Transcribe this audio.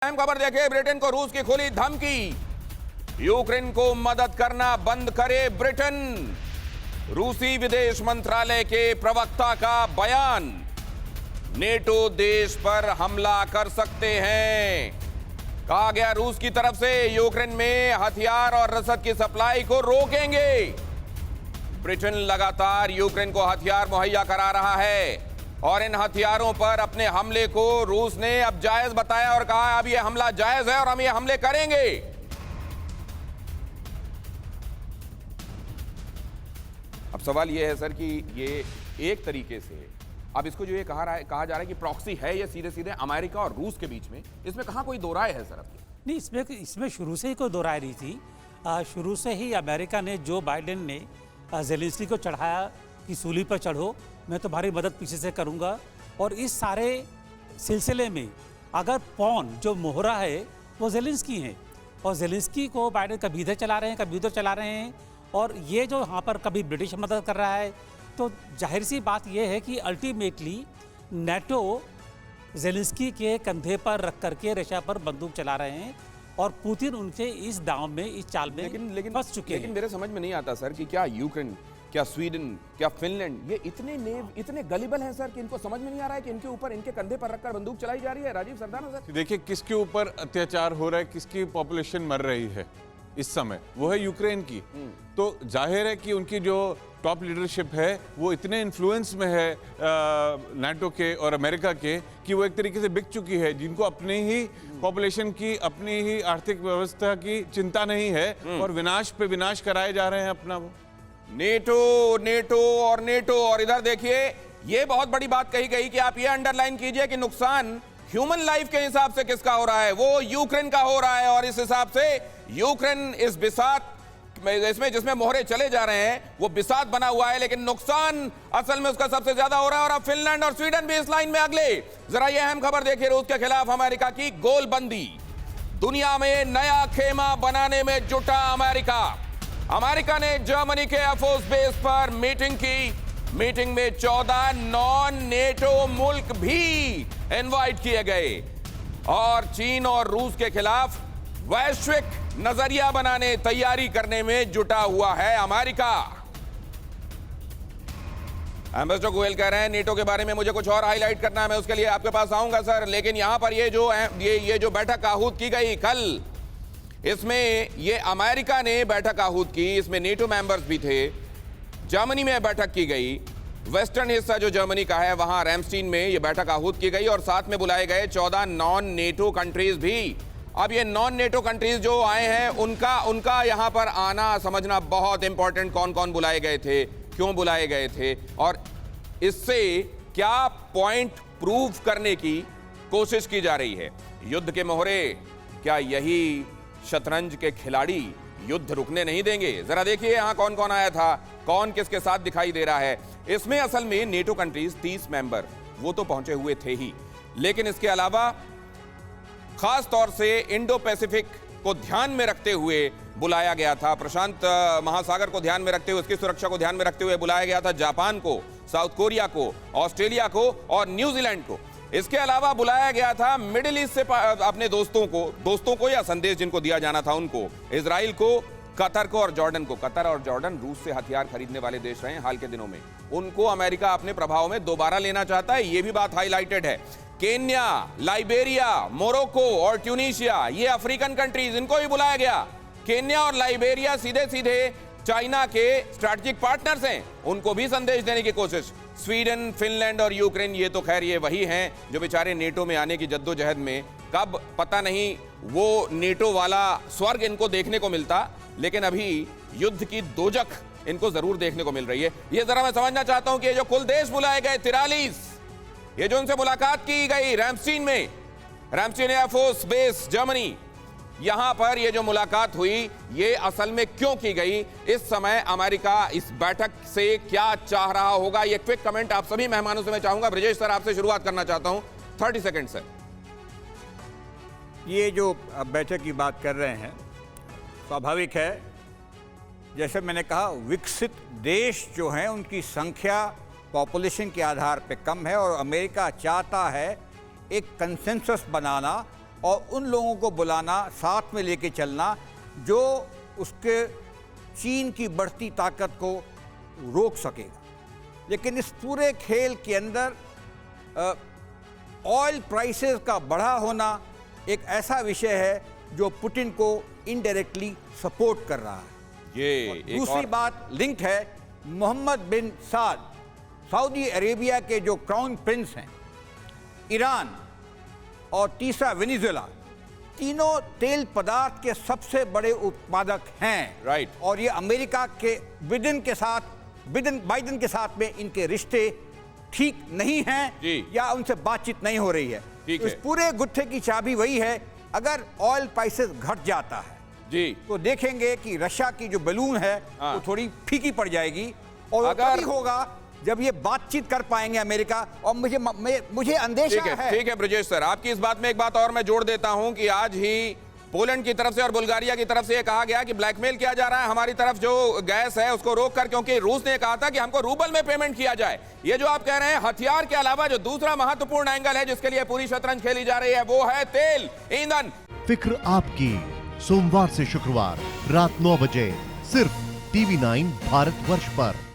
अहम खबर देखिए, ब्रिटेन को रूस की खुली धमकी, यूक्रेन को मदद करना बंद करे ब्रिटेन। रूसी विदेश मंत्रालय के प्रवक्ता का बयान, नेटो देश पर हमला कर सकते हैं। कहा गया रूस की तरफ से यूक्रेन में हथियार और रसद की सप्लाई को रोकेंगे। ब्रिटेन लगातार यूक्रेन को हथियार मुहैया करा रहा है और इन हथियारों पर अपने हमले को रूस ने अब जायज बताया और कहा अब यह हमला जायज है और हम ये हमले करेंगे। अब सवाल यह है सर कि ये एक तरीके से अब इसको जो ये कहा जा रहा है कि प्रॉक्सी है, ये सीधे सीधे अमेरिका और रूस के बीच में, इसमें कहां कोई दो राय है सर? अब नहीं, इसमें शुरू से ही कोई दो राय नहीं थी। शुरू से ही अमेरिका ने, जो बाइडेन ने ज़ेलेंस्की को चढ़ाया कि सूली पर चढ़ो, मैं तुम्हारी मदद पीछे से करूंगा। और इस सारे सिलसिले में अगर पॉन जो मोहरा है वो ज़ेलेंस्की है और ज़ेलेंस्की को बाइडेन कभी इधर चला रहे हैं कभी उधर चला रहे हैं, और ये जो यहाँ पर कभी ब्रिटिश मदद कर रहा है, तो जाहिर सी बात यह है कि अल्टीमेटली नेटो ज़ेलेंस्की के कंधे पर रख करके रशिया पर बंदूक चला रहे हैं और पुतिन उनके इस दांव में, इस चाल में फंस चुके हैं। लेकिन मेरे समझ में नहीं आता सर कि क्या यूक्रेन, क्या स्वीडन, क्या फिनलैंड, ये इतने गलिबल हैं सर कि इनको समझ में नहीं आ रहा है कि इनके ऊपर, इनके कंधे पर रखकर बंदूक चलाई जा रही है। राजीव सरदाना सर, देखिए किसके ऊपर अत्याचार हो रहा है, किसकी पॉपुलेशन मर रही है इस समय, वो है यूक्रेन की। तो जाहिर है कि उनकी जो टॉप लीडरशिप है वो इतने इन्फ्लुएंस में है नाटो के और अमेरिका के कि वो एक तरीके से बिक चुकी है, जिनको अपनी ही पॉपुलेशन की, अपनी ही आर्थिक व्यवस्था की चिंता नहीं है और विनाश पे विनाश कराए जा रहे हैं अपना। वो नेटो और इधर देखिए, ये बहुत बड़ी बात कही गई कि आप ये अंडरलाइन कीजिए कि नुकसान ह्यूमन लाइफ के हिसाब से किसका हो रहा है, वो यूक्रेन का हो रहा है। और इस हिसाब से यूक्रेन इस बिसात इसमें जिसमें मोहरे चले जा रहे हैं वो बिसात बना हुआ है, लेकिन नुकसान असल में उसका सबसे ज्यादा हो रहा है। और अब फिनलैंड और स्वीडन भी इस लाइन में अगले। जरा ये अहम खबर देखिए, रूस के खिलाफ अमेरिका की गोलबंदी, दुनिया में नया खेमा बनाने में जुटा अमेरिका। अमेरिका ने जर्मनी के एयरफोर्स बेस पर मीटिंग की। मीटिंग में 14 नॉन नेटो मुल्क भी इनवाइट किए गए और चीन और रूस के खिलाफ वैश्विक नजरिया बनाने, तैयारी करने में जुटा हुआ है अमेरिका। एम्बेसडर गोयल कह रहे हैं नेटो के बारे में मुझे कुछ और हाईलाइट करना है, मैं उसके लिए आपके पास आऊंगा सर। लेकिन यहां पर ये जो बैठक आहूत की गई कल, इसमें ये अमेरिका ने बैठक आहूत की, इसमें नेटो मेंबर्स भी थे। जर्मनी में बैठक की गई, वेस्टर्न हिस्सा जो जर्मनी का है वहां रैमस्टीन में ये बैठक आहूत की गई और साथ में बुलाए गए 14 नॉन नेटो कंट्रीज भी। अब ये नॉन नेटो कंट्रीज जो आए हैं उनका यहां पर आना समझना बहुत इंपॉर्टेंट, कौन कौन बुलाए गए थे, क्यों बुलाए गए थे और इससे क्या पॉइंट प्रूव करने की कोशिश की जा रही है। युद्ध के मोहरे, क्या यही शतरंज के खिलाड़ी युद्ध रुकने नहीं देंगे? जरा देखिए यहां कौन कौन आया था, कौन किसके साथ दिखाई दे रहा है। इसमें असल में नेटो कंट्रीज 30 मेंबर वो तो पहुंचे हुए थे ही, लेकिन इसके अलावा खास तौर से इंडो पैसिफिक को ध्यान में रखते हुए बुलाया गया था, प्रशांत महासागर को ध्यान में रखते हुए, उसकी सुरक्षा को ध्यान में रखते हुए बुलाया गया था जापान को, साउथ कोरिया को, ऑस्ट्रेलिया को और न्यूजीलैंड को। इसके अलावा बुलाया गया था मिडिल ईस्ट से अपने दोस्तों को या संदेश जिनको दिया जाना था उनको, इजराइल को, कतर को और जॉर्डन को। कतर और जॉर्डन रूस से हथियार खरीदने वाले देश रहे हाल के दिनों में, उनको अमेरिका अपने प्रभाव में दोबारा लेना चाहता है, यह भी बात हाईलाइटेड है। केन्या, लाइबेरिया, मोरक्को और ट्यूनीशिया, ये अफ्रीकन कंट्रीज, इनको भी बुलाया गया। केन्या और लाइबेरिया सीधे सीधे चाइना के स्ट्रैटेजिक पार्टनर्स हैं, उनको भी संदेश देने की कोशिश। स्वीडन, फिनलैंड और यूक्रेन, ये तो खैर ये वही हैं जो बेचारे नेटो में आने की जद्दोजहद में, कब पता नहीं वो नेटो वाला स्वर्ग इनको देखने को मिलता, लेकिन अभी युद्ध की दोजख इनको जरूर देखने को मिल रही है। ये जरा मैं समझना चाहता हूं कि ये जो कुल देश बुलाए गए 43, ये जो उनसे मुलाकात की गई रैमस्टीन में, रैमस्टीन एयरफोर्स बेस जर्मनी, यहां पर ये जो मुलाकात हुई ये असल में क्यों की गई, इस समय अमेरिका इस बैठक से क्या चाह रहा होगा, ये क्विक कमेंट आप सभी मेहमानों से मैं चाहूंगा। ब्रजेश सर, आपसे शुरुआत करना चाहता हूं, 30 सेकंड सर। ये जो बैठक की बात कर रहे हैं, स्वाभाविक है, जैसे मैंने कहा, विकसित देश जो हैं उनकी संख्या पॉपुलेशन के आधार पे कम है और अमेरिका चाहता है एक कंसेंसस बनाना और उन लोगों को बुलाना, साथ में लेके चलना जो उसके चीन की बढ़ती ताकत को रोक सकेगा। लेकिन इस पूरे खेल के अंदर ऑयल प्राइसेस का बढ़ा होना एक ऐसा विषय है जो पुतिन को इनडायरेक्टली सपोर्ट कर रहा है। ये एक दूसरी और बात लिंक है, मोहम्मद बिन साद सऊदी अरेबिया के जो क्राउन प्रिंस हैं, ईरान और तीसरा वेनेजुएला, तीनों तेल पदार्थ के सबसे बड़े उत्पादक हैं। राइट। और ये अमेरिका के बाइडेन के साथ में इनके रिश्ते ठीक नहीं हैं जी। या उनसे बातचीत नहीं हो रही है। ठीक तो इस है। पूरे गुत्थे की चाबी वही है, अगर ऑयल प्राइसेस घट जाता है जी, तो देखेंगे कि रशिया की जो बलून है हाँ। वो थोड़ी फीकी पड़ जाएगी और अगर- तभी होगा जब ये बातचीत कर पाएंगे अमेरिका। और मुझे अंदेशा है। ठीक है ब्रजेश सर, आपकी इस बात में एक बात और मैं जोड़ देता हूं कि आज ही पोलैंड की तरफ से और बुल्गारिया की तरफ से यह कहा गया कि ब्लैकमेल किया जा रहा है हमारी तरफ जो गैस है उसको रोक कर, क्योंकि रूस ने कहा था कि हमको रूबल में पेमेंट किया जाए। ये जो आप कह रहे हैं हथियार के अलावा जो दूसरा महत्वपूर्ण एंगल है जिसके लिए पूरी शतरंज खेली जा रही है वो है तेल, ईंधन। फिक्र आपकी, सोमवार से शुक्रवार रात 9 बजे सिर्फ TV9 भारतवर्ष पर।